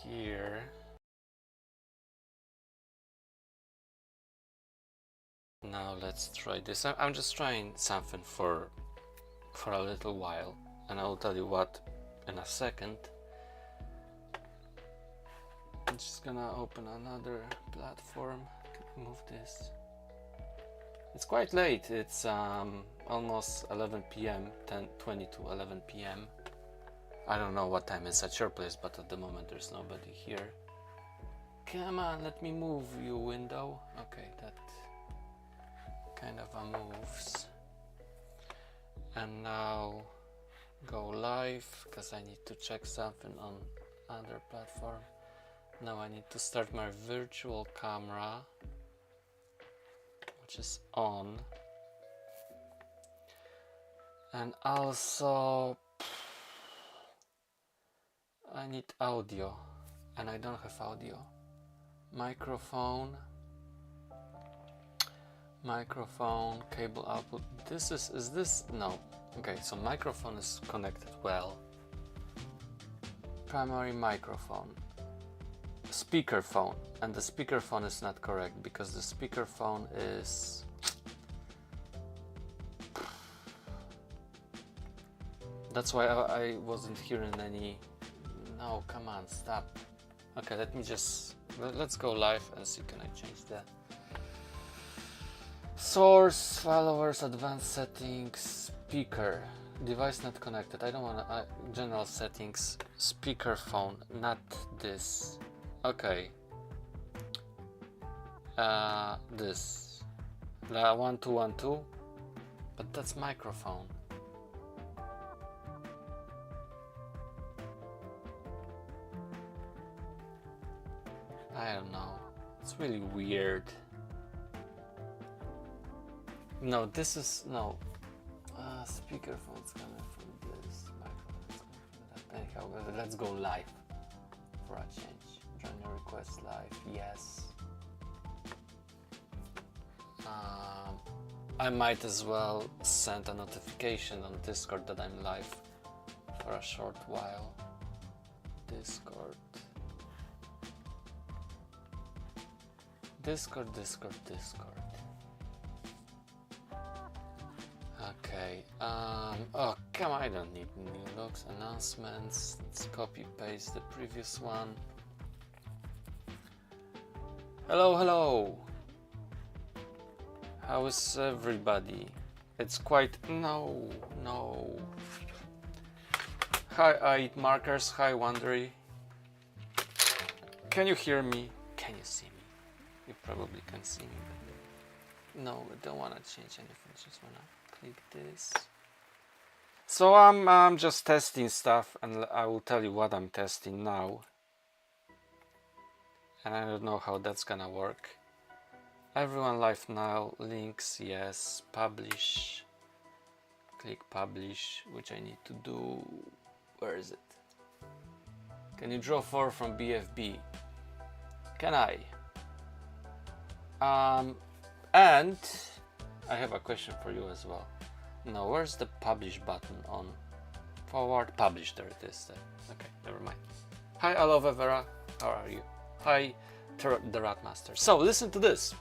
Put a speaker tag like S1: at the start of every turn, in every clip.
S1: here. Now let's try this. I'm just trying something for a little while, and I will tell you what in a second. I'm just gonna open another platform. Move this. It's quite late. It's almost 11 p.m. 10:20 to 11 p.m. I don't know what time it's at your place, but at the moment there's nobody here. Come on, let me move you, window. Okay, that kind of moves. And now go live, because I need to check something on other platform. Now I need to start my virtual camera, which is on. And also I need audio, and I don't have audio. Microphone, cable output. Is this? No. Okay, so microphone is connected well. Primary microphone. Speakerphone, and the speakerphone is not correct because the speakerphone is that's why I wasn't hearing any. No, come on, stop. Okay, let's go live and see. Can I change the source, followers, advanced settings, speaker, device not connected. I don't want to general settings, speakerphone, not this. Okay, this 1212, but that's microphone. I don't know, it's really weird. No, this is no speakerphone's coming from this, microphone's coming from that. Anyhow, let's go live for a change. Join your request live, yes. I might as well send a notification on Discord that I'm live for a short while. Discord. Okay, oh come on, I don't need new logs, announcements. Let's copy paste the previous one. Hello, how is everybody? It's quite no. Hi, I eat markers. Hi, Wandery. Can you hear me? Can you see me? You probably can see me, but no, I don't want to change anything. Just wanna click this. So I'm just testing stuff, and I will tell you what I'm testing now. And I don't know how that's gonna work. Everyone live now, links, yes, publish, click publish, which I need to do. Where is it? Can you draw 4 from BFB? Can I? And I have a question for you as well. Now, where's the publish button on forward publish? There it is. Okay, never mind. Hi, Aloe Vera, how are you? Hi, the Ratmaster. So listen to this.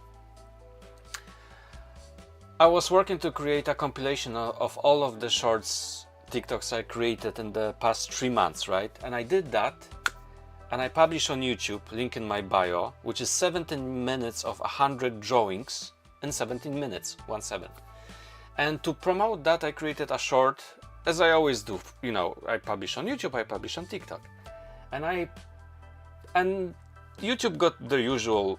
S1: I was working to create a compilation of all of the shorts TikToks I created in the past 3 months, right? And I did that, and I published on YouTube, link in my bio, which is 17 minutes of 100 drawings in 17 minutes, 17. And to promote that, I created a short, as I always do. You know, I publish on YouTube, I publish on TikTok, and YouTube got the usual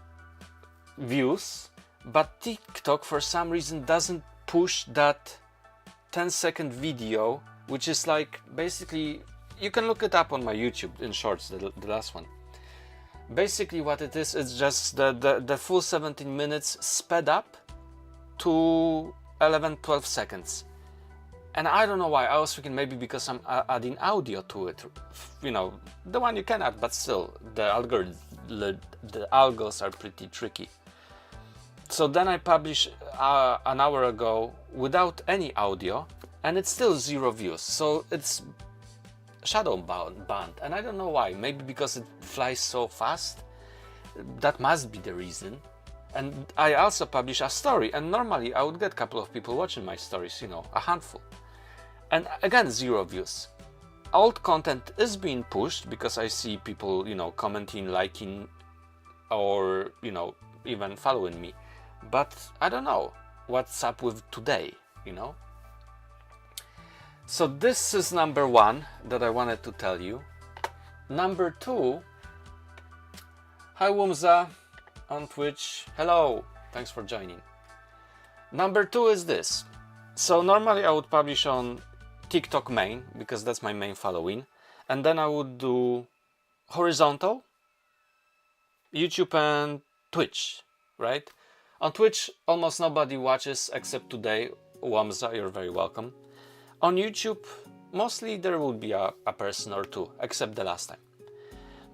S1: views, but TikTok for some reason doesn't push that 10-second video, which is like basically, you can look it up on my YouTube in shorts, the last one. Basically what it is, it's just the full 17 minutes sped up to 11-12 seconds. And I don't know why. I was thinking maybe because I'm adding audio to it, you know, the one you can add, but still the algos are pretty tricky. So then I published an hour ago without any audio, and it's still 0 views. So it's shadow banned, and I don't know why. Maybe because it flies so fast. That must be the reason. And I also publish a story, and normally I would get a couple of people watching my stories, you know, a handful. And again, 0 views. Old content is being pushed because I see people, you know, commenting, liking, or, you know, even following me. But I don't know what's up with today, you know. So this is number 1 that I wanted to tell you. Number 2, hi Wumza on Twitch. Hello, thanks for joining. Number 2 is this. So normally I would publish on TikTok main, because that's my main following, and then I would do horizontal, YouTube and Twitch, right? On Twitch almost nobody watches except today. Wamza, you're very welcome. On YouTube mostly there will be a person or two, except the last time.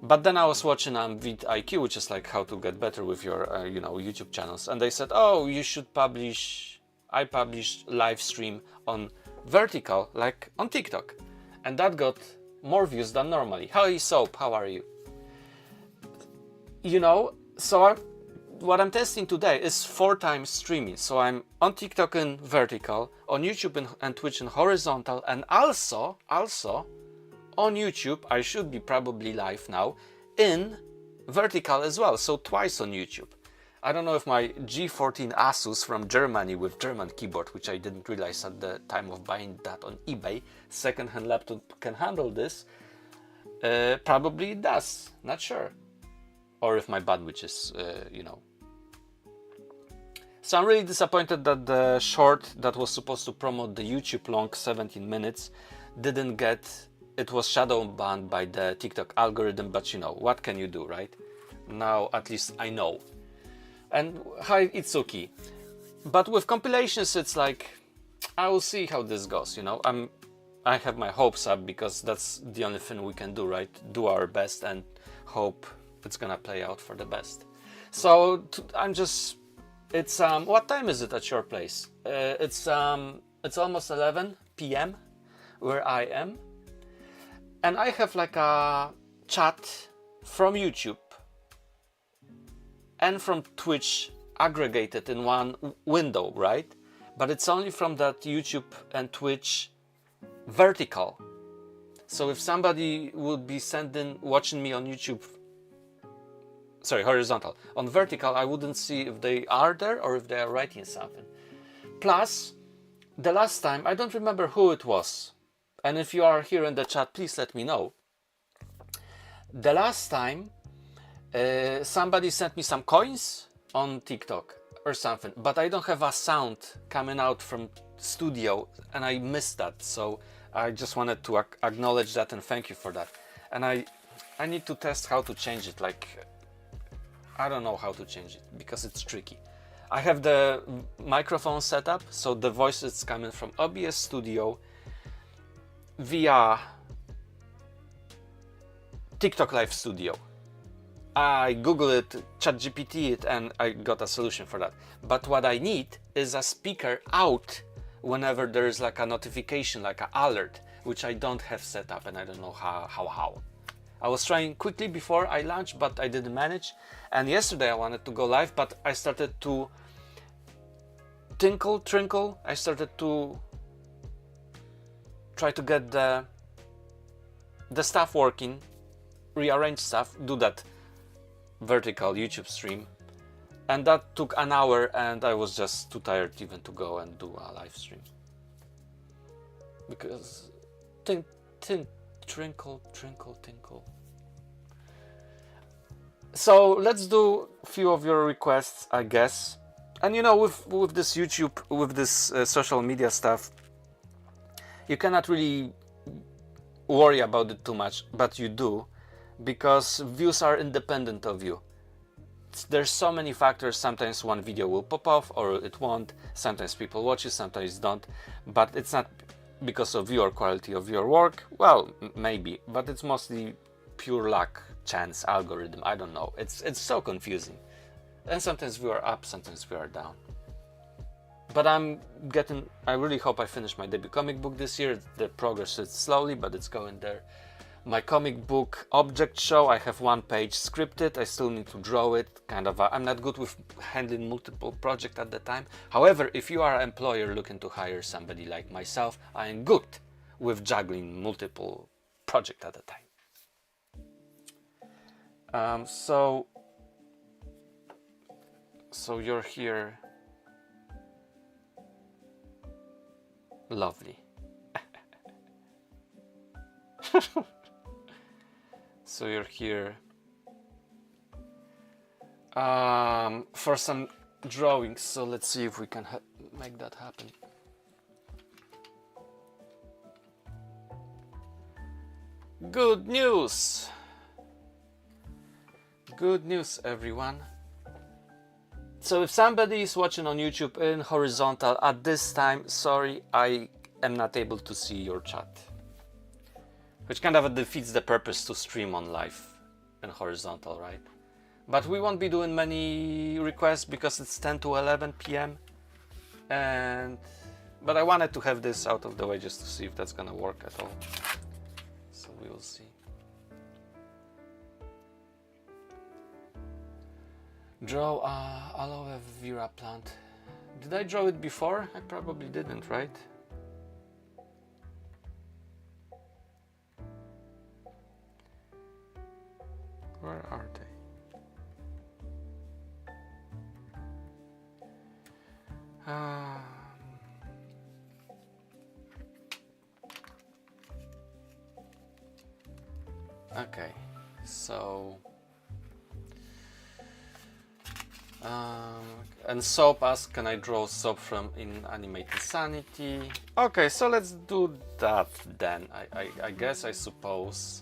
S1: But then I was watching vidIQ, which is like how to get better with your you know, YouTube channels, and they said, oh, you should publish, I publish live stream on vertical like on TikTok, and that got more views than normally. Hi Soap, how are you? You know, so what I'm testing today is 4 times streaming. So I'm on TikTok in vertical, on YouTube and Twitch in horizontal, and also on YouTube I should be probably live now in vertical as well, so twice on YouTube. I don't know if my G14 Asus from Germany with German keyboard, which I didn't realize at the time of buying that on eBay, second-hand laptop can handle this. Probably it does, not sure. Or if my bandwidth is, you know. So I'm really disappointed that the short that was supposed to promote the YouTube long 17 minutes didn't get, it was shadow banned by the TikTok algorithm, but you know, what can you do, right? Now at least I know. And hi Itsuki. But with compilations it's like, I will see how this goes, you know. I have my hopes up because that's the only thing we can do, right? Do our best and hope it's gonna play out for the best. So I'm just, it's what time is it at your place? It's almost 11 p.m. where I am, and I have like a chat from YouTube and from Twitch aggregated in one window, right? But it's only from that YouTube and Twitch vertical. So if somebody would be watching me on YouTube, sorry, horizontal, on vertical, I wouldn't see if they are there or if they are writing something. Plus, the last time, I don't remember who it was, and if you are here in the chat, please let me know. The last time, somebody sent me some coins on TikTok or something, but I don't have a sound coming out from studio, and I missed that. So I just wanted to acknowledge that and thank you for that. And I need to test how to change it. Like, I don't know how to change it because it's tricky. I have the microphone set up, so the voice is coming from OBS Studio via TikTok Live Studio. I Googled it, ChatGPT it, and I got a solution for that. But what I need is a speaker out whenever there is like a notification, like an alert, which I don't have set up, and I don't know how. I was trying quickly before I launched, but I didn't manage. And yesterday I wanted to go live, but I started to trinkle. I started to try to get the stuff working, rearrange stuff, do that vertical YouTube stream, and that took an hour, and I was just too tired even to go and do a live stream because trinkle. So let's do a few of your requests, I guess. And you know, with this YouTube, with this social media stuff, you cannot really worry about it too much, but you do, because views are independent of you. There's so many factors. Sometimes one video will pop off or it won't. Sometimes people watch it, sometimes don't. But it's not because of your quality of your work. Well, maybe, but it's mostly pure luck, chance, algorithm. I don't know. It's so confusing. And sometimes we are up, sometimes we are down. But I really hope I finish my debut comic book this year. The progress is slowly, but it's going there. My comic book object show, I have 1 page scripted. I still need to draw it. I'm not good with handling multiple projects at the time. However, if you are an employer looking to hire somebody like myself, I am good with juggling multiple projects at a time. So you're here. Lovely. So you're here for some drawings. So let's see if we can make that happen. Good news! Good news, everyone. So if somebody is watching on YouTube in horizontal at this time, sorry, I am not able to see your chat. Which kind of defeats the purpose to stream on live in horizontal, right? But we won't be doing many requests because it's 10 to 11 p.m. But I wanted to have this out of the way just to see if that's gonna work at all. So we will see. Draw aloe vera plant. Did I draw it before? I probably didn't, right? Where are they? Okay, so and Soap asks, can I draw Soap from Inanimate Insanity? Okay, so let's do that then. I guess, I suppose.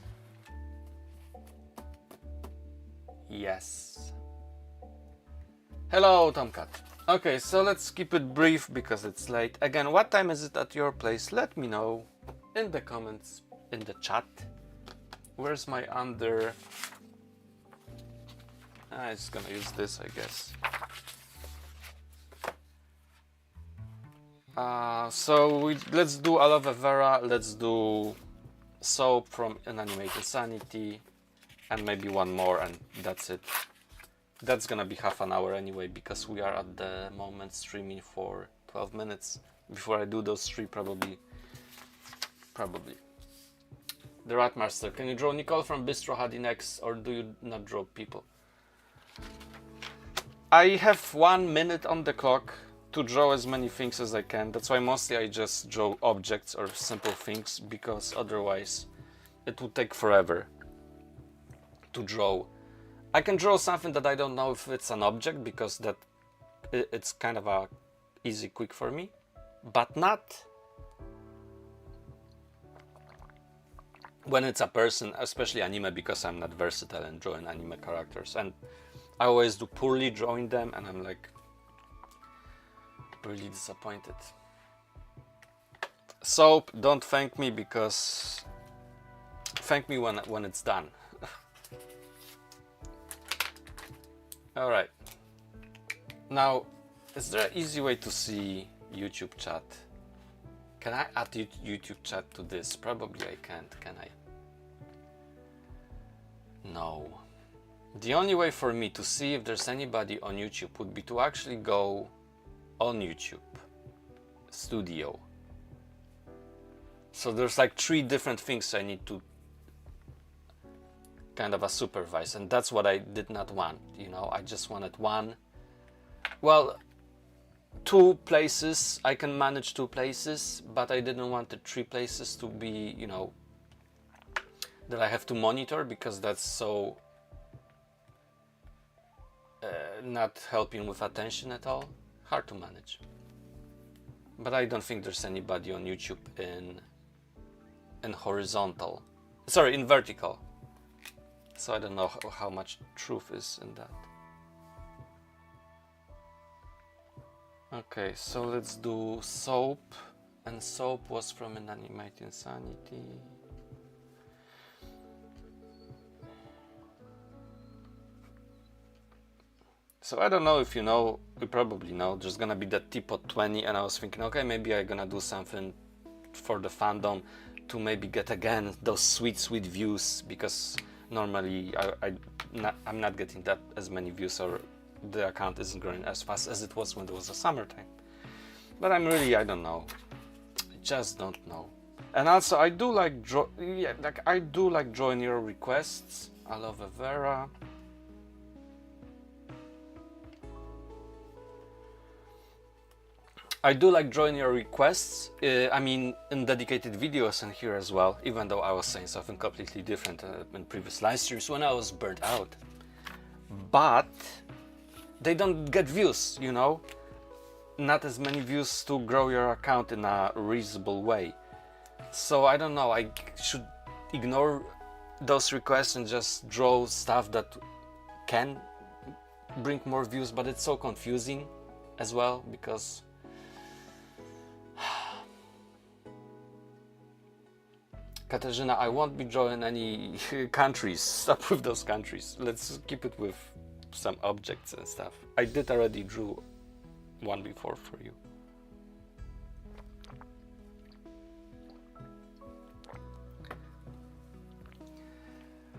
S1: Yes. Hello, Tomcat. Okay, so let's keep it brief because it's late. Again, what time is it at your place? Let me know in the comments, in the chat. Where's my under? I'm just gonna use this, I guess. Let's do aloe vera, let's do Soap from Inanimate Insanity, and maybe one more, and that's it. That's gonna be half an hour anyway, because we are at the moment streaming for 12 minutes. Before I do those 3, probably. The Ratmaster, can you draw Nicole from Bistro Hadi next, or do you not draw people? I have 1 minute on the clock to draw as many things as I can. That's why mostly I just draw objects or simple things, because otherwise it would take forever to draw. I can draw something that I don't know if it's an object, because it's kind of a easy, quick for me, but not when it's a person, especially anime, because I'm not versatile in drawing anime characters, and I always do poorly drawing them, and I'm like really disappointed. Soap, don't thank me, because thank me when it's done. All right. Now, is there an easy way to see YouTube chat? Can I add YouTube chat to this? Probably I can't, can I? No. The only way for me to see if there's anybody on YouTube would be to actually go on YouTube Studio. So there's like 3 different things I need to kind of supervise, and that's what I did not want, you know. I just wanted 2 places. I can manage 2 places, but I didn't want the 3 places to be, you know, that I have to monitor, because that's so not helping with attention at all. Hard to manage. But I don't think there's anybody on YouTube in horizontal. Sorry, in vertical. So I don't know how much truth is in that. Okay, so let's do Soap. And Soap was from Inanimate Insanity. So I don't know if you know, you probably know, there's gonna be that Teapot 20, and I was thinking, okay, maybe I'm gonna do something for the fandom to maybe get again those sweet views, because normally I'm not getting that as many views, or the account isn't growing as fast as it was when there was a summertime. But I don't know. I just don't know. And also I do like drawing your requests. Aloe vera. I do like drawing your requests, I mean in dedicated videos and here as well, even though I was saying something completely different in previous live streams when I was burnt out. But they don't get views, you know? Not as many views to grow your account in a reasonable way. So I don't know, I should ignore those requests and just draw stuff that can bring more views, but it's so confusing as well, because Katarzyna, I won't be drawing any countries. Stop with those countries. Let's keep it with some objects and stuff. I did already drew one before for you.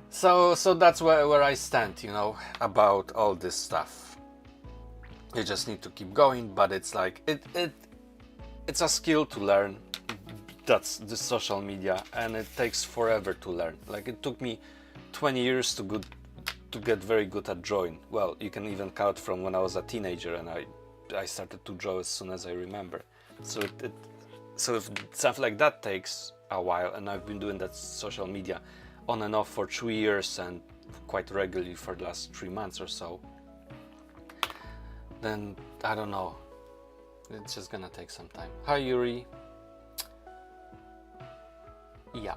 S1: So that's where I stand, you know, about all this stuff. You just need to keep going, but it's like it's a skill to learn. That's the social media, and it takes forever to learn. Like, it took me 20 years to get very good at drawing. Well, you can even count from when I was a teenager, and I started to draw as soon as I remember. So so if something like that takes a while, and I've been doing that social media on and off for 3 years and quite regularly for the last 3 months or so, then I don't know. It's just gonna take some time. Hi, Yuri. Yeah,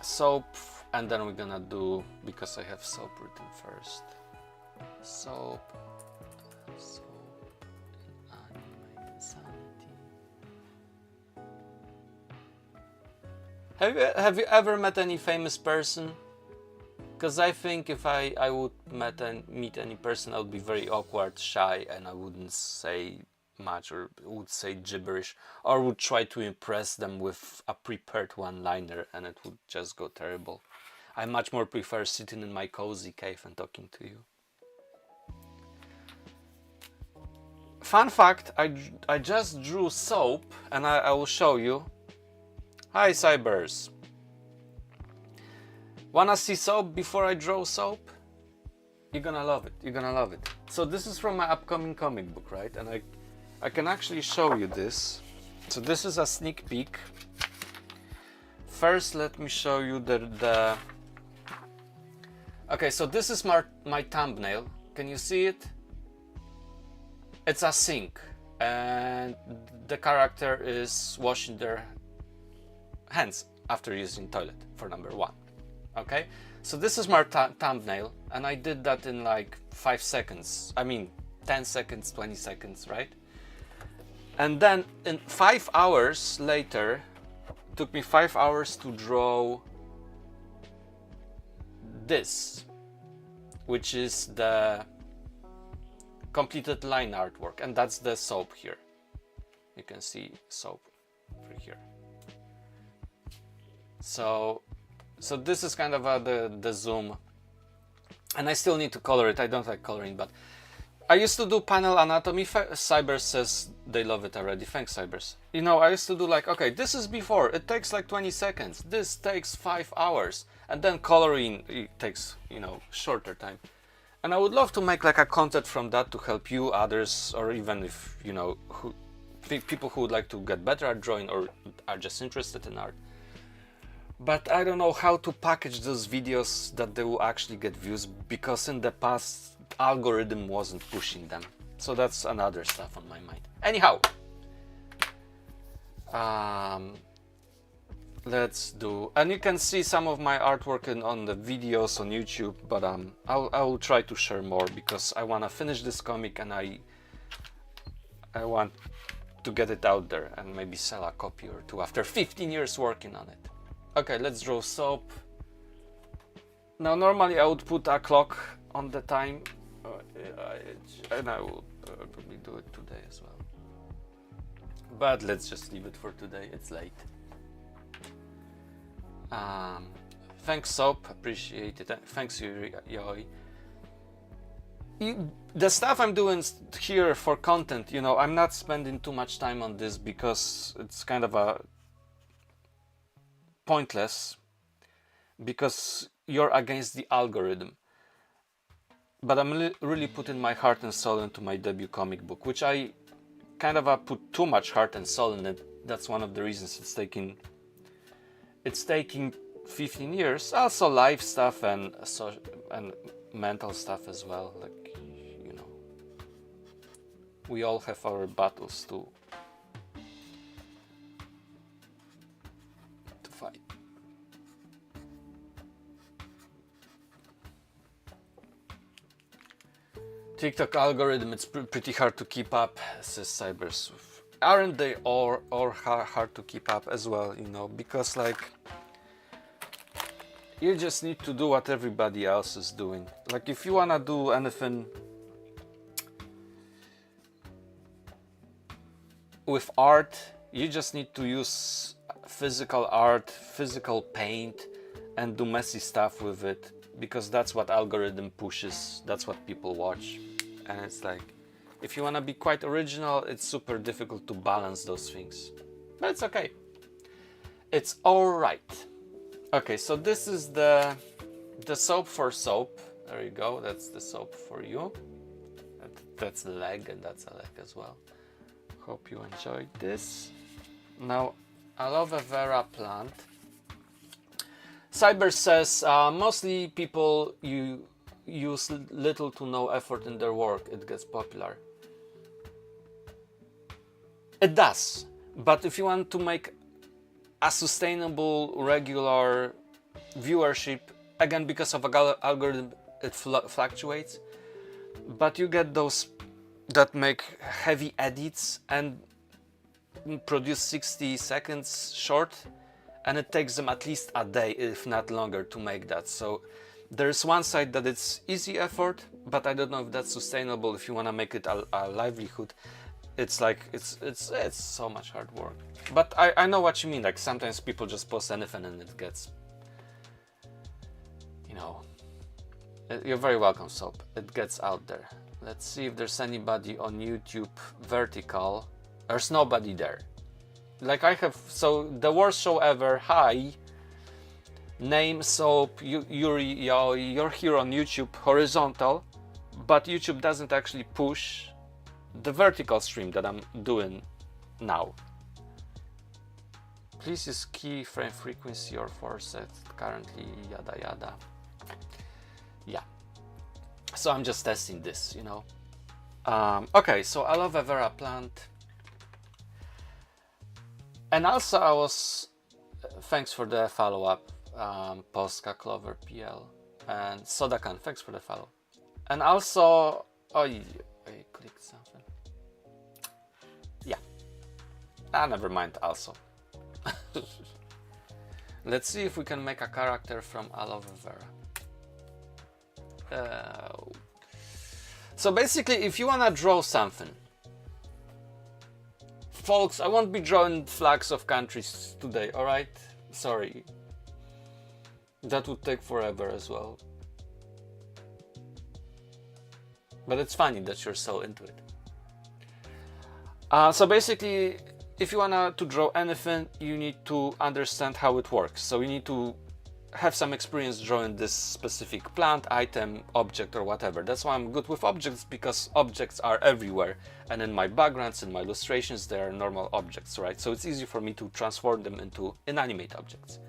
S1: soap, and then we're gonna do, because I have soap written first, soap, anime insanity. Have you ever met any famous person? Because I think if I would meet any person, I would be very awkward, shy, and I wouldn't say much, or would say gibberish, or would try to impress them with a prepared one-liner, and it would just go terrible. I much more prefer sitting in my cozy cave and talking to you. Fun fact, I just drew soap, and I will show you. Hi, Cybers. Wanna see soap before I draw soap? You're gonna love it. You're gonna love it. So this is from my upcoming comic book, right? And I can actually show you this. So this is a sneak peek. First, let me show you the okay, so this is my thumbnail. Can you see it? It's a sink, and the character is washing their hands after using toilet for number 1. Okay, so this is my thumbnail, and I did that in like 5 seconds. I mean 10 seconds, 20 seconds, right? And then in 5 hours later, it took me 5 hours to draw this, which is the completed line artwork, and that's the soap here. You can see soap over here. So this is kind of the zoom, and I still need to color it. I don't like coloring, but I used to do panel anatomy. Cybers says they love it already. Thanks, Cybers. You know, I used to do like, okay, this is before. It takes like 20 seconds. This takes 5 hours. And then coloring, it takes, you know, shorter time. And I would love to make like a content from that to help you, others, or even if, you know, people who would like to get better at drawing or are just interested in art. But I don't know how to package those videos that they will actually get views, because in the past, algorithm wasn't pushing them. So that's another stuff on my mind. Anyhow, let's do, and you can see some of my artwork on the videos on YouTube, but I will try to share more, because I want to finish this comic, and I want to get it out there and maybe sell a copy or two after 15 years working on it. Okay, let's draw soap. Now normally I would put a clock on the time, And I will probably do it today as well. But let's just leave it for today. It's late. Thanks, Soap. Appreciate it. Thanks, Yoi. The stuff I'm doing here for content, you know, I'm not spending too much time on this because it's kind of a pointless, because you're against the algorithm. But I'm really putting my heart and soul into my debut comic book, which I kind of put too much heart and soul in it. That's one of the reasons it's taking 15 years. Also life stuff and mental stuff as well. Like, you know, we all have our battles to fight. TikTok algorithm, it's pretty hard to keep up, says Cybers. Aren't they all hard to keep up as well, you know, because like you just need to do what everybody else is doing. Like if you wanna do anything with art, you just need to use physical art, physical paint, and do messy stuff with it, because that's what algorithm pushes, that's what people watch. And it's like, if you want to be quite original, it's super difficult to balance those things. But it's okay. It's alright. Okay, so this is the soap for soap. There you go, that's the soap for you. That's the leg, and that's a leg as well. Hope you enjoyed this. Now, aloe vera plant. Cyber says, mostly people use little to no effort in their work, it gets popular. It does, but if you want to make a sustainable, regular viewership, again, because of algorithm, it fluctuates, but you get those that make heavy edits and produce 60 seconds short, and it takes them at least a day, if not longer, to make that. So there's one side that it's easy effort, but I don't know if that's sustainable if you want to make it a livelihood. It's like it's so much hard work. But I know what you mean. Like sometimes people just post anything and it gets, you know. You're very welcome, Soap. It gets out there. Let's see if there's anybody on YouTube vertical. There's nobody there. Like I have, so the worst show ever. Hi. Name Soap, you're here on YouTube horizontal, but YouTube doesn't actually push the vertical stream that I'm doing now. Please use keyframe frequency or forset currently, yada yada. Yeah, so I'm just testing this, you know. Okay, so aloe vera plant. And also I was, thanks for the follow-up. Polska Clover PL and Sodakan, thanks for the follow. And also, I clicked something. Yeah, never mind. Also, let's see if we can make a character from aloe vera. So basically, if you wanna draw something, folks, I won't be drawing flags of countries today. All right, sorry. That would take forever as well. But it's funny that you're so into it. So basically, if you wanna to draw anything, you need to understand how it works. So you need to have some experience drawing this specific plant, item, object, or whatever. That's why I'm good with objects, because objects are everywhere. And in my backgrounds, in my illustrations, they are normal objects, right? So it's easy for me to transform them into inanimate objects.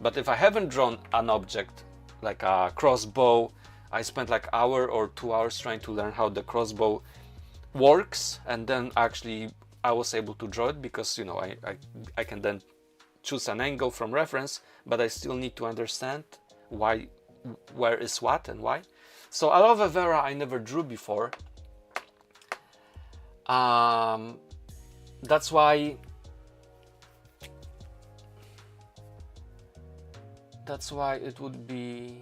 S1: But if I haven't drawn an object, like a crossbow, I spent like an hour or 2 hours trying to learn how the crossbow works, and then actually I was able to draw it, because, you know, I can then choose an angle from reference, but I still need to understand why, where is what and why. So aloe vera I never drew before. That's why it won't be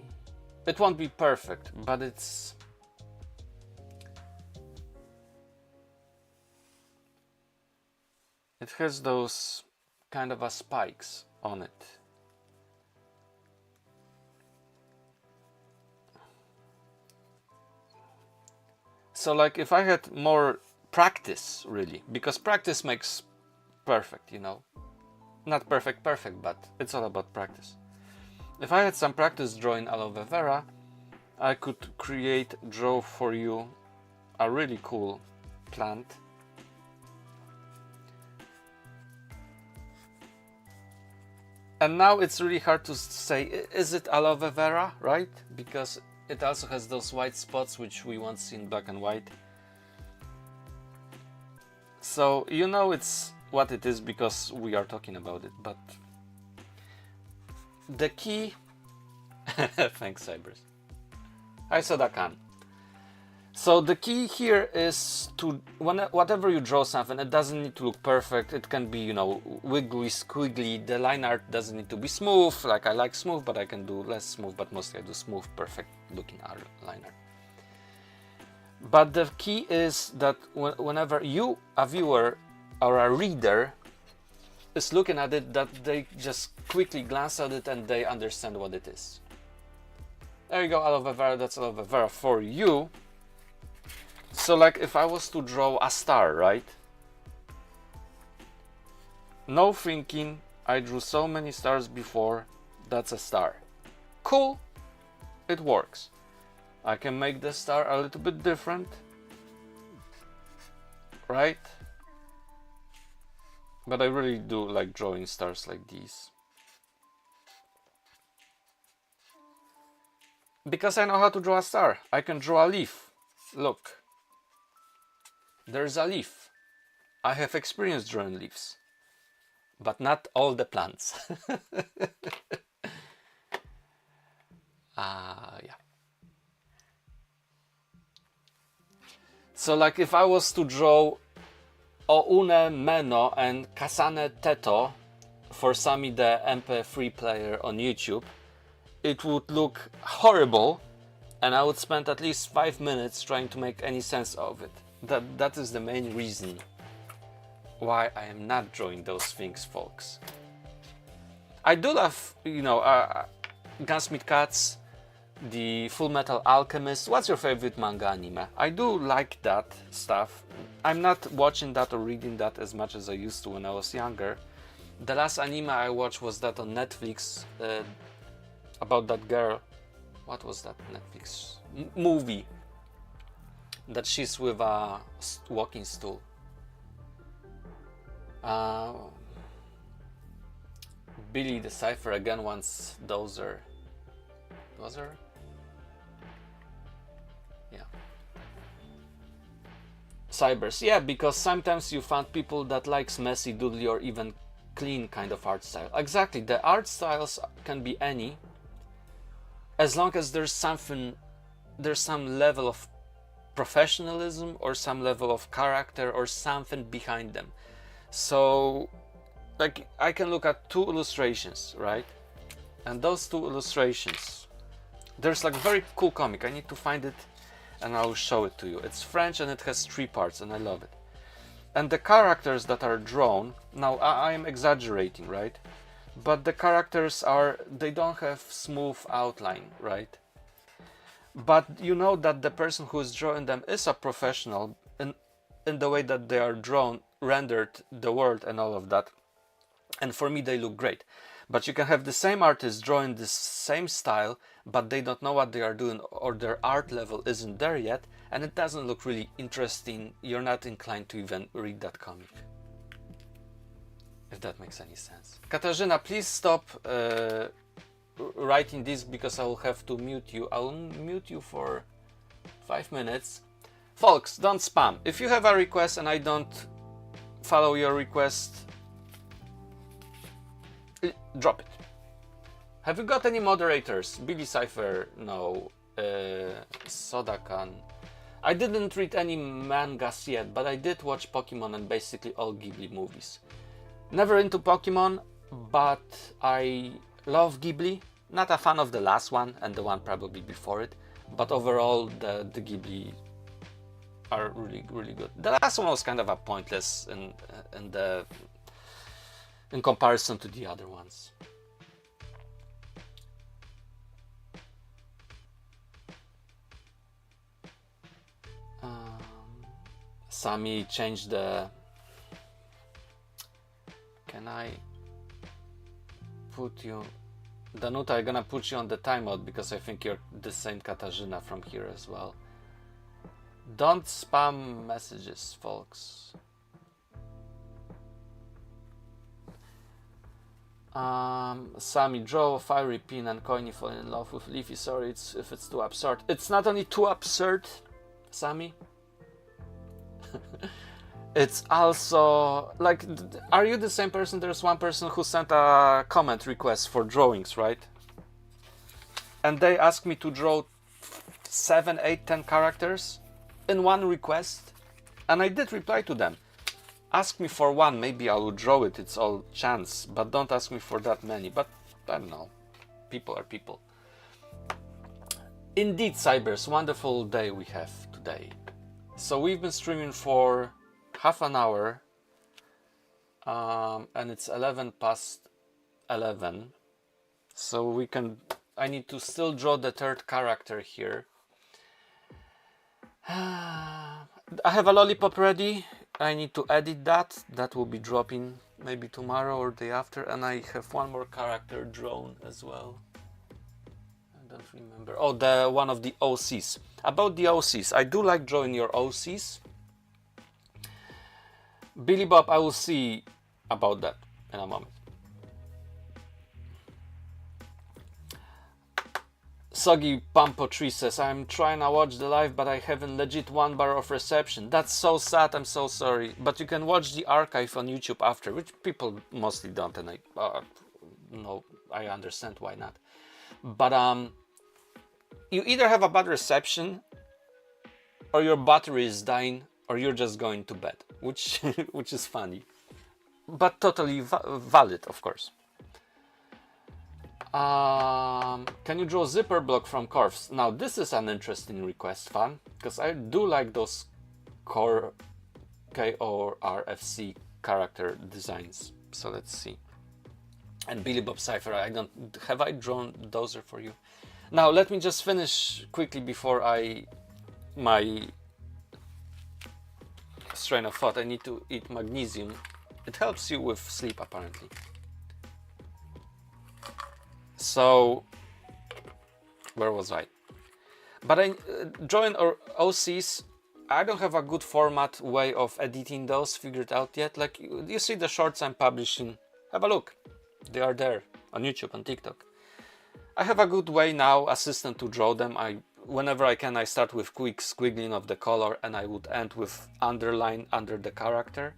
S1: perfect, but it's It has those kind of spikes on it. So like if I had more practice, really, because practice makes perfect, you know. Not perfect, but it's all about practice. If I had some practice drawing aloe vera, I could draw for you a really cool plant. And now it's really hard to say, is it aloe vera, right? Because it also has those white spots which we once see in black and white. So you know it's what it is because we are talking about it, but the key thanks Cybers. Hi Sodakan. So the key here is to whatever you draw something, it doesn't need to look perfect. It can be, you know, wiggly, squiggly. The line art doesn't need to be smooth. Like I like smooth, but I can do less smooth, but mostly I do smooth, perfect looking line art. But the key is that whenever you, a viewer or a reader, is looking at it, that they just quickly glance at it and they understand what it is. There you go, aloe vera, that's aloe vera for you. So like if I was to draw a star, right? No thinking, I drew so many stars before, that's a star. Cool, it works. I can make the star a little bit different, right? But I really do like drawing stars like these. Because I know how to draw a star. I can draw a leaf. Look. There's a leaf. I have experience drawing leaves. But not all the plants. Yeah. So like if I was to draw Oune Meno and Kasane Teto for Sami the MP3 player on YouTube, it would look horrible and I would spend at least 5 minutes trying to make any sense of it. That is the main reason why I am not drawing those things, folks. I do love, you know, Gunsmith Cats, the Full Metal Alchemist. What's your favorite manga anime? I do like that stuff. I'm not watching that or reading that as much as I used to when I was younger. The last anime I watched was that on Netflix, about that girl. What was that Netflix movie? That she's with a walking stool. Billy the Cipher again wants Dozer. Dozer? Yeah. Cybers. Yeah, because sometimes you find people that likes messy, doodly, or even clean kind of art style. Exactly. The art styles can be any, as long as there's some level of professionalism or some level of character or something behind them. So like I can look at 2 illustrations, right? And those 2 illustrations, there's like a very cool comic. I need to find it and I'll show it to you. It's French and it has 3 parts and I love it. And the characters that are drawn, now I am exaggerating, right? But the characters they don't have smooth outline, right? But you know that the person who is drawing them is a professional in the way that they are drawn, rendered, the world and all of that. And for me they look great. But you can have the same artist drawing the same style, but they don't know what they are doing or their art level isn't there yet, and it doesn't look really interesting. You're not inclined to even read that comic. If that makes any sense. Katarzyna, please stop writing this because I will have to mute you. I will mute you for 5 minutes. Folks, don't spam. If you have a request and I don't follow your request, drop it. Have you got any moderators? Billy Cipher? No. Sodakan. I didn't read any mangas yet, but I did watch Pokemon and basically all Ghibli movies. Never into Pokemon, but I love Ghibli. Not a fan of the last one and the one probably before it, but overall the Ghibli are really, really good. The last one was kind of a pointless in the in comparison to the other ones. Sami changed the... Can I put you... Danuta, I'm gonna put you on the timeout because I think you're the same Katarzyna from here as well. Don't spam messages, folks. Sami, draw Fiery Pin and Coiny fall in love with Leafy. Sorry if it's too absurd. It's not only too absurd, Sami. It's also like, are you the same person? There's one person who sent a comment request for drawings, right? And they asked me to draw 7, 8, 10 characters in one request, and I did reply to them. Ask me for one, maybe I will draw it, it's all chance, but don't ask me for that many. But I don't know, people are people. Indeed, Cybers, wonderful day we have today. So we've been streaming for half an hour, and it's 11 past 11, so we can... I need to still draw the third character here. I have a lollipop ready. I need to edit that. That will be dropping maybe tomorrow or day after, and I have one more character drawn as well. I don't remember. Oh, the one of the OCs. About the OCs, I do like drawing your OCs. Billy Bob, I will see about that in a moment. Soggy Pampo Tree says, I'm trying to watch the live, but I haven't legit 1 bar of reception. That's so sad, I'm so sorry. But you can watch the archive on YouTube after, which people mostly don't, and I understand why not. But you either have a bad reception, or your battery is dying, or you're just going to bed, which is funny, but totally valid, of course. Can you draw zipper block from Corvs? Now this is an interesting request, fan, because I do like those core KORFC character designs. So let's see. And Billy Bob Cypher, have I drawn Dozer for you? Now let me just finish quickly before my strain of thought. I need to eat magnesium. It helps you with sleep apparently. So, where was I? But drawing OCs, I don't have a good format way of editing those figured out yet. Like, you see the shorts I'm publishing, have a look. They are there on YouTube, on TikTok. I have a good way now, assistant, to draw them. Whenever I can, I start with quick squiggling of the color, and I would end with underline under the character.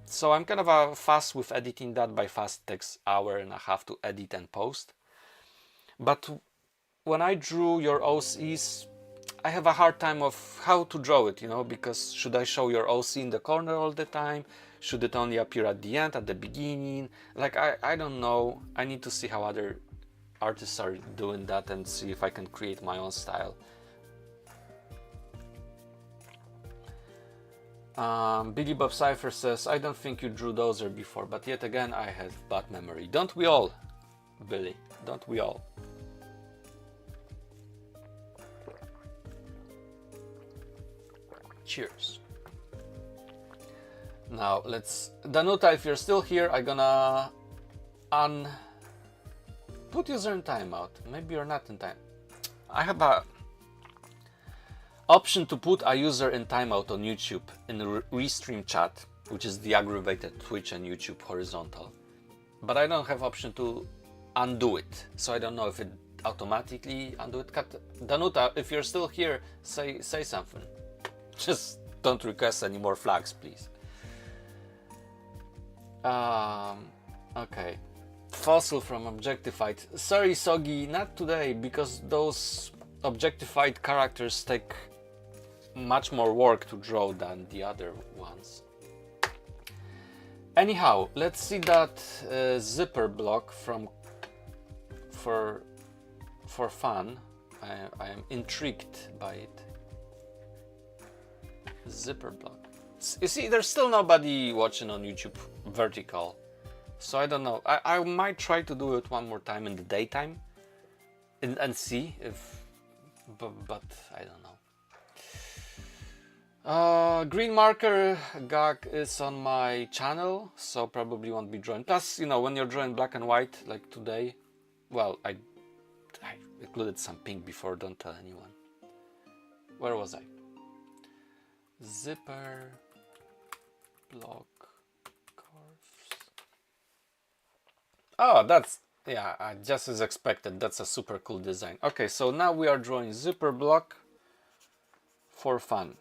S1: So I'm kind of fast with editing that. By fast takes hour and a half to edit and post. But when I drew your OCs, I have a hard time of how to draw it, you know, because should I show your OC in the corner all the time? Should it only appear at the end, at the beginning? Like, I don't know. I need to see how other artists are doing that and see if I can create my own style. Billy Bob Cypher says, I don't think you drew Dozer before, but yet again I have bad memory. Don't we all, Billy? Don't we all? Cheers. Now let's... Danuta, if you're still here, I'm gonna put user in timeout. Maybe you're not in time. I have a option to put a user in timeout on YouTube in the restream chat, which is the aggravated Twitch and YouTube horizontal. But I don't have option to undo it, so I don't know if it automatically undo it. Danuta, if you're still here, say something. Just don't request any more flags, please. Okay. Fossil from Objectified. Sorry, Soggy, not today, because those objectified characters take much more work to draw than the other ones. Anyhow, let's see that zipper block for fun. I am intrigued by it. Zipper block. You see, there's still nobody watching on YouTube vertical So I don't know. I might try to do it one more time in the daytime and see if, but I don't know. Green marker gag is on my channel, so probably won't be drawing. Plus, you know, when you're drawing black and white, like today, well, I included some pink before, don't tell anyone. Where was I? Zipper, block, curves. Oh, that's, yeah, just as expected. That's a super cool design. Okay, so now we are drawing zipper block for fun.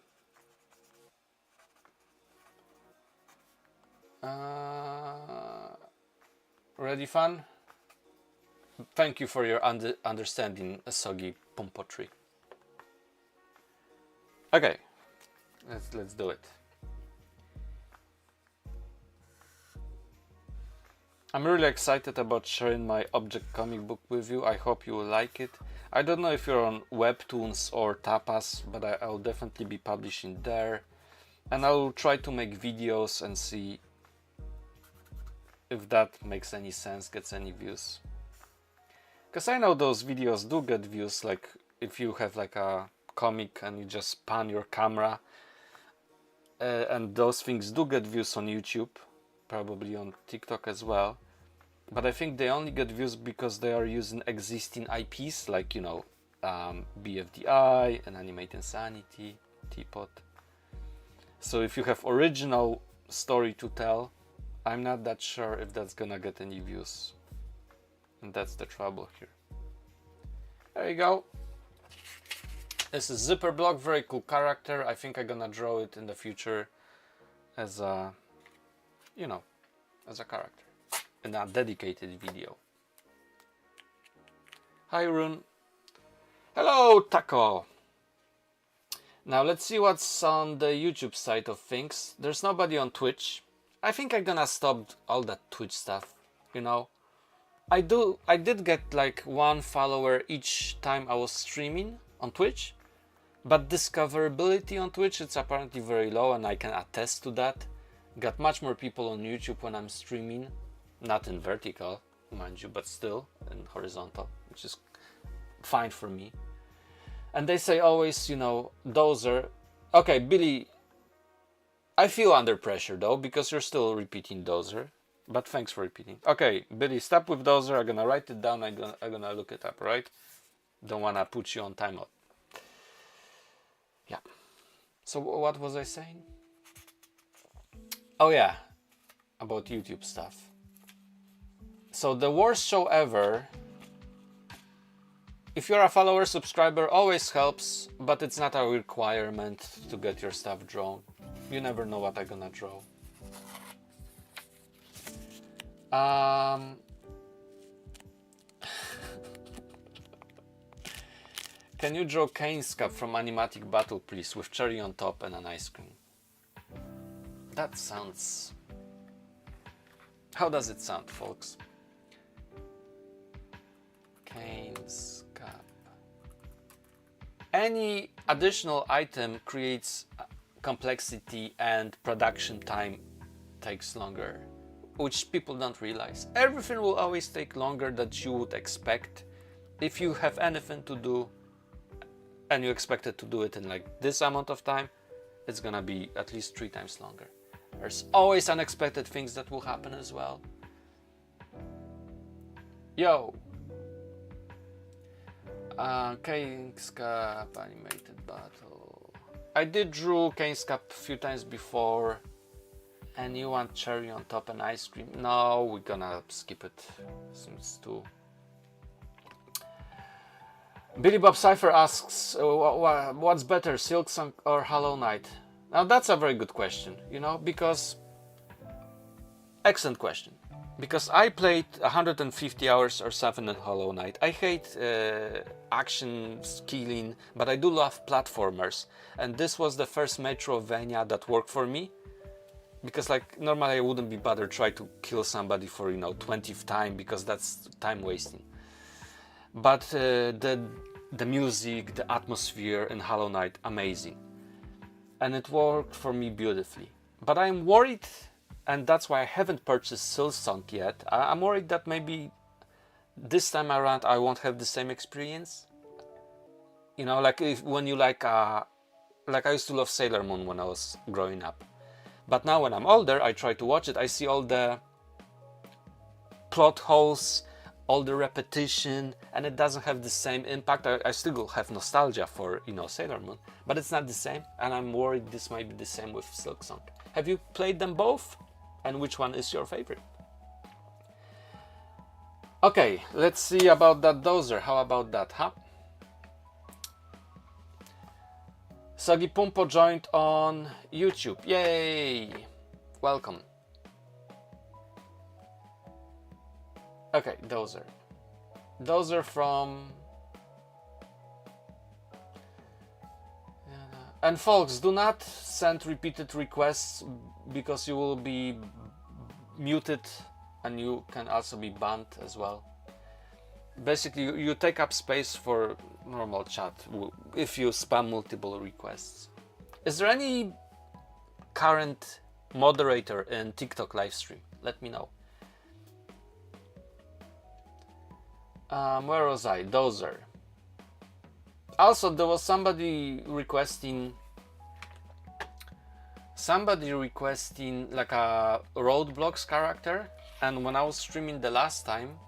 S1: Ready, fun? Thank you for your understanding, Soggy Pompotry. Okay, let's do it. I'm really excited about sharing my object comic book with you. I hope you will like it. I don't know if you're on Webtoons or Tapas, but I'll definitely be publishing there. And I'll try to make videos and see if that makes any sense, gets any views. Because I know those videos do get views, like if you have like a comic and you just pan your camera, and those things do get views on YouTube, probably on TikTok as well. But I think they only get views because they are using existing IPs, like, you know, BFDI and Animate Insanity, Teapot. So if you have original story to tell, I'm not that sure if that's gonna get any views. And that's the trouble here. There you go. This is Zipper Block, very cool character. I think I'm gonna draw it in the future as a, you know, as a character in a dedicated video. Hi Rune. Hello Taco. Now let's see what's on the YouTube side of things. There's nobody on Twitch. I think I'm gonna stop all that Twitch stuff, you know. I did get like 1 follower each time I was streaming on Twitch, but discoverability on Twitch, it's apparently very low, and I can attest to that. Got much more people on YouTube when I'm streaming, not in vertical, mind you, but still in horizontal, which is fine for me. And they say always, you know, Dozer. Okay, Billy, I feel under pressure though, because you're still repeating Dozer. But thanks for repeating. Okay, Billy, stop with Dozer. I'm gonna write it down. I'm gonna look it up, right? Don't wanna put you on timeout. Yeah. So what was I saying? Oh yeah, about YouTube stuff. So the worst show ever. If you're a follower, subscriber, always helps, but it's not a requirement to get your stuff drawn. You never know what I'm gonna draw. Can you draw Kane's Cup from Animatic Battle, please, with cherry on top and an ice cream? That sounds... How does it sound, folks? Kane's Cup. Any additional item creates complexity and production time takes longer, which people don't realize. Everything will always take longer than you would expect. If you have anything to do and you expected to do it in like this amount of time, it's gonna be at least 3 times longer. There's always unexpected things that will happen as well. Yo! Kane's Cup animated battle. I did draw Kane's Cup a few times before. And you want cherry on top and ice cream? No, we're gonna skip it. Seems too... Billy Bob Cypher asks, what's better, Silksong or Hollow Knight? Now that's a very good question, you know, because... Excellent question. Because I played 150 hours or 7 in Hollow Knight. I hate action, killing, but I do love platformers. And this was the first Metroidvania that worked for me. Because like normally I wouldn't be bothered try to kill somebody for, you know, 20th time, because that's time wasting. But the music, the atmosphere in Hollow Knight, amazing. And it worked for me beautifully. But I'm worried and that's why I haven't purchased Silksong yet. I'm worried that maybe this time around I won't have the same experience. You know, like when you like I used to love Sailor Moon when I was growing up. But now when I'm older, I try to watch it, I see all the plot holes, all the repetition, and it doesn't have the same impact. I still have nostalgia for, you know, Sailor Moon, but it's not the same, and I'm worried this might be the same with Silksong. Have you played them both? And which one is your favorite? Okay, let's see about that dozer. How about that, huh? Sagi Pumpo joined on YouTube. Yay! Welcome. Okay, dozer. Dozer from... And folks, do not send repeated requests because you will be muted and you can also be banned as well. Basically, you take up space for normal chat if you spam multiple requests. Is there any current moderator in TikTok livestream? Let me know. Where was I? Dozer. Also, there was somebody requesting like a Roadblocks character, and when I was streaming the last time,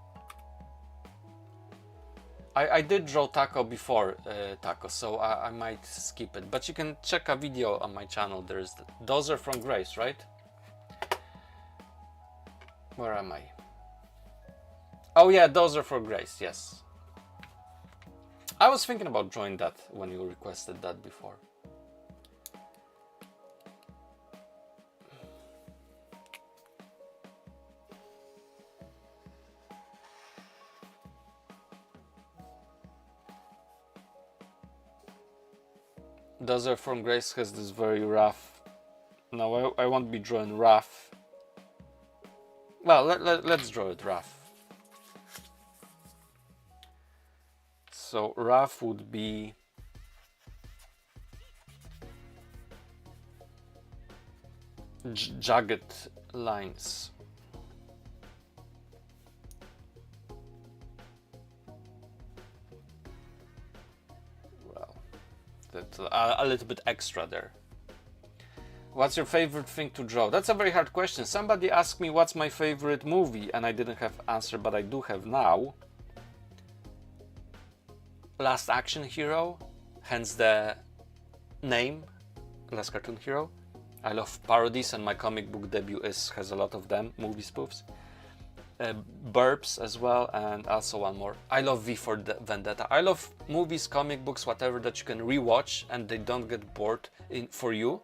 S1: I did draw Taco before Taco, so I might skip it. But you can check a video on my channel. There's Dozer from Grace, right? Where am I? Oh yeah, Dozer for Grace, yes. I was thinking about drawing that when you requested that before. Dozer from Grace has this very rough... No, I won't be drawing rough. Well, let's draw it rough. So rough would be jagged lines. Well, that's a little bit extra there. What's your favorite thing to draw? That's a very hard question. Somebody asked me what's my favorite movie, and I didn't have answer, but I do have now. Last Action Hero, hence the name, Last Cartoon Hero. I love parodies, and my comic book debut has a lot of them, movie spoofs. Burps as well, and also one more. I love V for Vendetta. I love movies, comic books, whatever that you can rewatch and they don't get bored for you.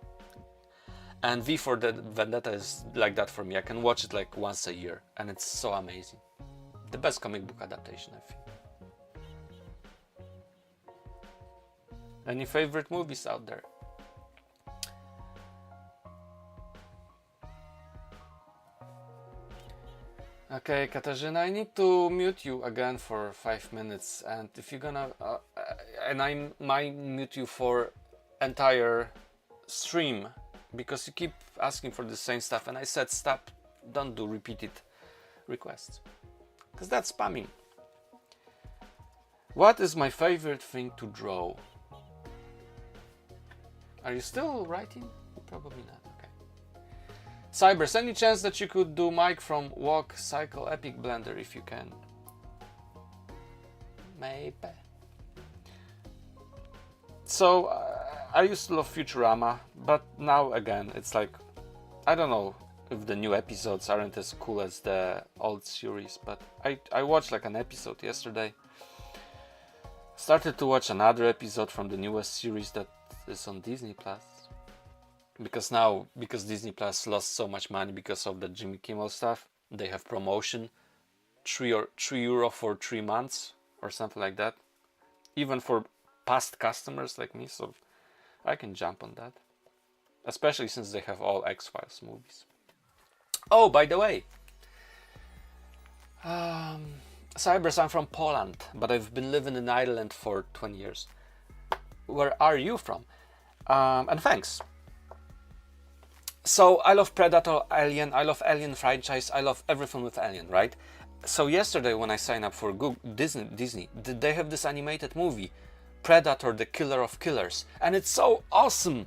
S1: And V for Vendetta is like that for me. I can watch it like once a year, and it's so amazing. The best comic book adaptation, I think. Any favorite movies out there? Okay, Katarzyna, I need to mute you again for 5 minutes, and if you're gonna, and I might mute you for entire stream because you keep asking for the same stuff, and I said stop, don't do repeated requests, because that's spamming. What is my favorite thing to draw? Are you still writing? Probably not. Okay. Cybers, any chance that you could do Mike from Walk Cycle Epic Blender if you can? Maybe. So I used to love Futurama, but now again it's like, I don't know if the new episodes aren't as cool as the old series, but I watched like an episode yesterday. Started to watch another episode from the newest series that is on Disney Plus, because Disney Plus lost so much money because of the Jimmy Kimmel stuff. They have promotion, €3 for 3 months or something like that, even for past customers like me, so I can jump on that, especially since they have all X-Files movies. Oh, by the way, Cybers, I'm from Poland, but I've been living in Ireland for 20 years. Where are you from? And thanks. So I love Predator, Alien, I love Alien franchise, I love everything with Alien, right? So yesterday when I signed up for Disney, they have this animated movie, Predator, the Killer of Killers, and it's so awesome.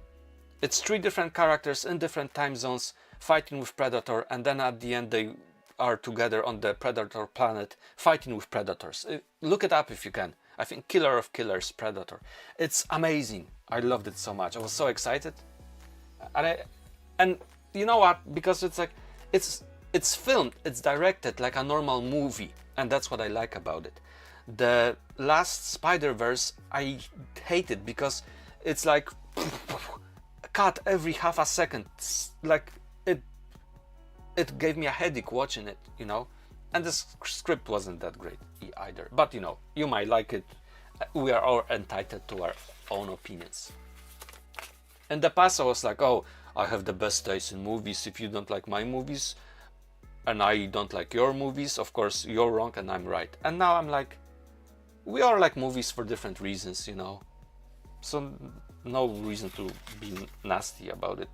S1: It's 3 different characters in different time zones fighting with Predator, and then at the end they are together on the Predator planet fighting with predators. Look it up if you can. I think Killer of Killers, Predator. It's amazing. I loved it so much. I was so excited. And you know what? Because it's like it's filmed, it's directed like a normal movie, and that's what I like about it. The last Spider-Verse I hate it because it's like cut every half a second. Like it gave me a headache watching it, you know. And the script wasn't that great either. But you know, you might like it. We are all entitled to our own opinions. In the past I was like, oh, I have the best taste in movies. If you don't like my movies and I don't like your movies, of course you're wrong and I'm right. And now I'm like, we all like movies for different reasons, you know. So no reason to be nasty about it.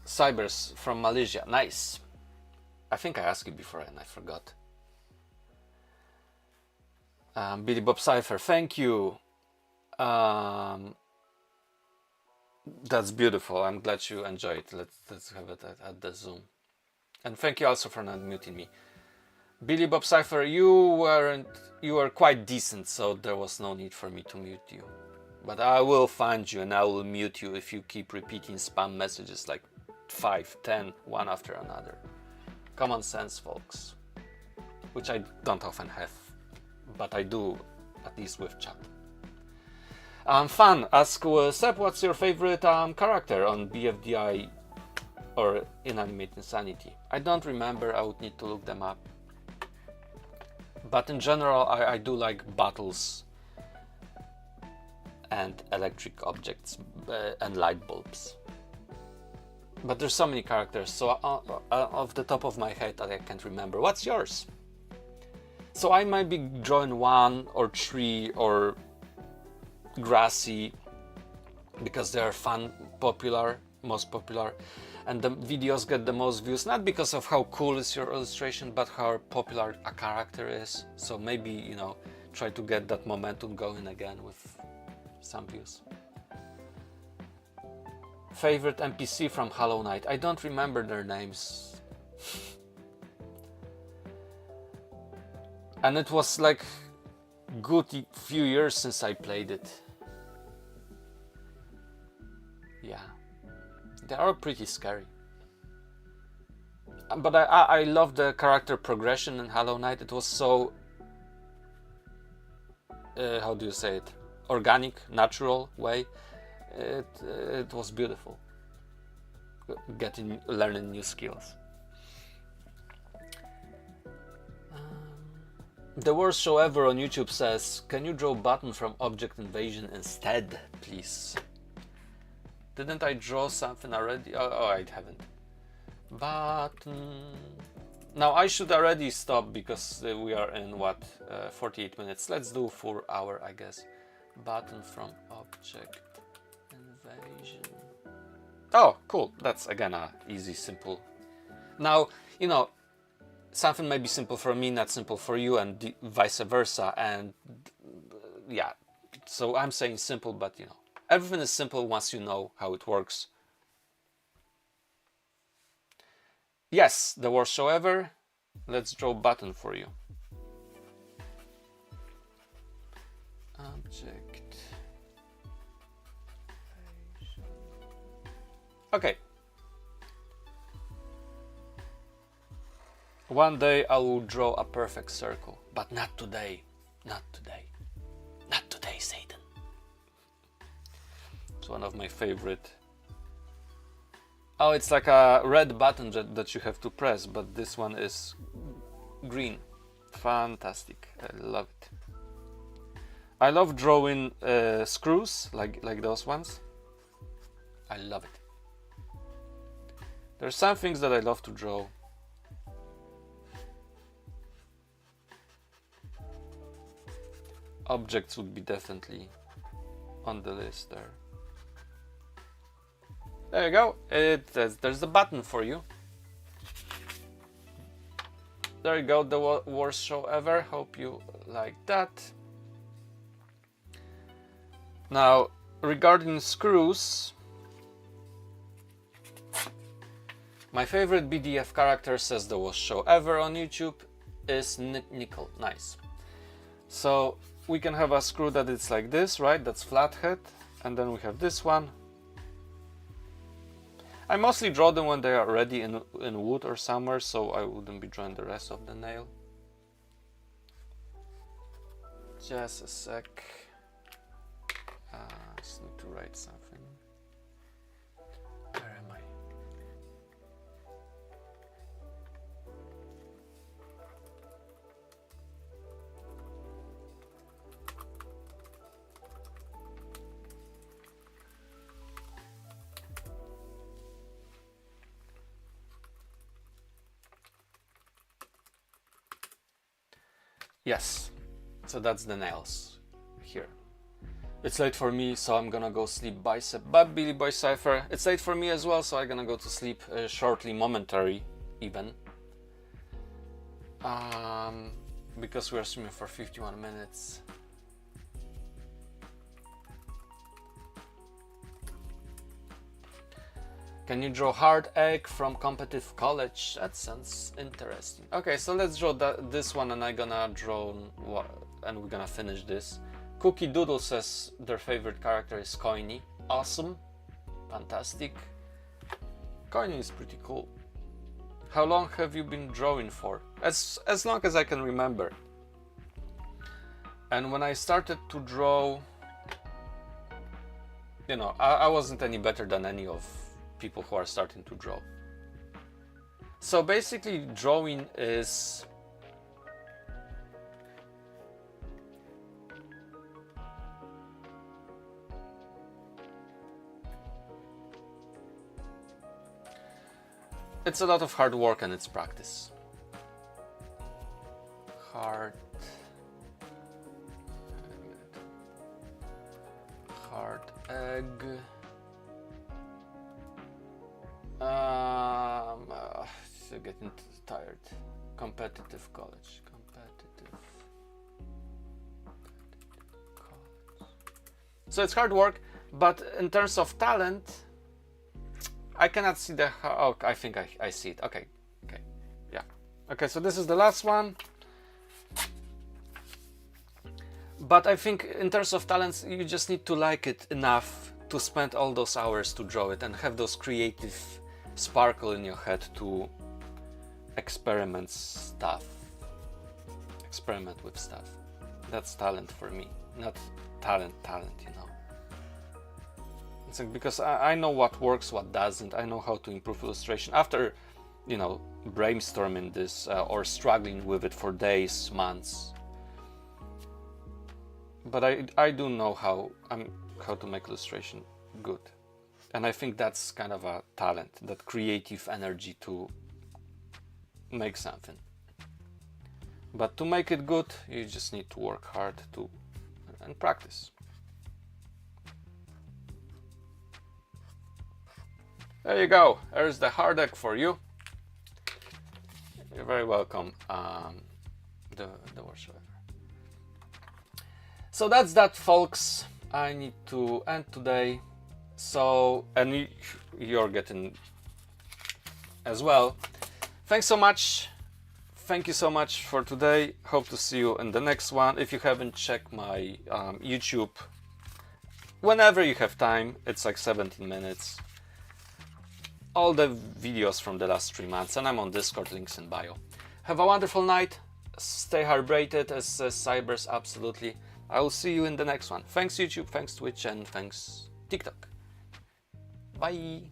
S1: Cybers from Malaysia, nice. I think I asked you before and I forgot. Billy Bob Cypher, thank you. That's beautiful. I'm glad you enjoyed it. Let's have it at the Zoom. And thank you also for not muting me. Billy Bob Cypher, you were quite decent, so there was no need for me to mute you. But I will find you and I will mute you if you keep repeating spam messages like 5, 10, one after another. Common sense, folks. Which I don't often have, but I do, at least with chat. Fun, ask Seb, what's your favorite character on BFDI or Inanimate Insanity? I don't remember, I would need to look them up. But in general, I do like battles and electric objects and light bulbs. But there's so many characters, so off the top of my head I can't remember. What's yours? So I might be drawing 1 or 3 or Grassy because they're fun, popular, most popular, and the videos get the most views, not because of how cool is your illustration, but how popular a character is. So maybe, you know, try to get that momentum going again with some views. Favorite NPC from Hollow Knight? I don't remember their names. And it was like good few years since I played it. Yeah, they are pretty scary. But I love the character progression in Hollow Knight. It was so how do you say it? Organic, natural way. It was beautiful. Learning new skills. The worst show ever on YouTube says, can you draw button from Object Invasion instead, please? Didn't I draw something already? Oh, I haven't. Button. Now I should already stop because we are in what, 48 minutes. Let's do 4 hour, I guess. Button from Object Invasion. Oh, cool. That's again a easy, simple. Now, you know, something may be simple for me, not simple for you, and vice versa. And yeah, so I'm saying simple, but you know, everything is simple once you know how it works. Yes, the worst show ever. Let's draw button for you. Object. Okay. One day I will draw a perfect circle, but not today. Not today. Not today, Satan. It's one of my favorite. Oh, it's like a red button that you have to press, but this one is green. Fantastic. I love it. I love drawing screws like those ones. I love it. There's some things that I love to draw. objects would be definitely on the list there. There you go. There's the button for you. There you go, the worst show ever. Hope you like that. Now, regarding screws, my favorite BDF character, says the worst show ever on YouTube, is Nickel. Nice. So we can have a screw that is like this, right? That's flathead. And then we have this one. I mostly draw them when they are ready in wood or somewhere, so I wouldn't be drawing the rest of the nail. Just a sec. Just need to write something. Where am I? Yes, so that's the nails here. It's late for me, so I'm gonna go sleep, Bicep. But Billy Boy Cypher, it's late for me as well, so I'm gonna go to sleep shortly, momentary even. Because we're streaming for 51 minutes. Can you draw hard egg from competitive college? That sounds interesting. Okay, so let's draw this one, and I'm gonna draw and we're gonna finish this. Cookie Doodle says their favorite character is Coiny. Awesome, fantastic. Coiny is pretty cool. How long have you been drawing for? As long as I can remember. And when I started to draw, you know, I wasn't any better than any of people who are starting to draw. So basically drawing is it's a lot of hard work and it's practice. Hard egg. Getting tired. Competitive college. So it's hard work, but in terms of talent, I cannot see the. Oh, I think I see it. Okay, yeah. Okay, so this is the last one. But I think in terms of talents, you just need to like it enough to spend all those hours to draw it and have those creative sparkle in your head to experiment with stuff. That's talent for me, not talent, you know. It's like, because I know what works, what doesn't. I know how to improve illustration after, you know, brainstorming this or struggling with it for days, months. But I do know how to make illustration good. And I think that's kind of a talent, that creative energy to make something. But to make it good, you just need to work hard and practice. There you go. There's the hard egg for you. You're very welcome. The worst show ever. So that's that, folks. I need to end today. So, and you're getting as well. Thanks so much. Thank you so much for today. Hope to see you in the next one. If you haven't checked my YouTube, whenever you have time, it's like 17 minutes. All the videos from the last 3 months, and I'm on Discord, links in bio. Have a wonderful night. Stay hydrated, as says Cybers, absolutely. I will see you in the next one. Thanks YouTube, thanks Twitch, and thanks TikTok. Bye.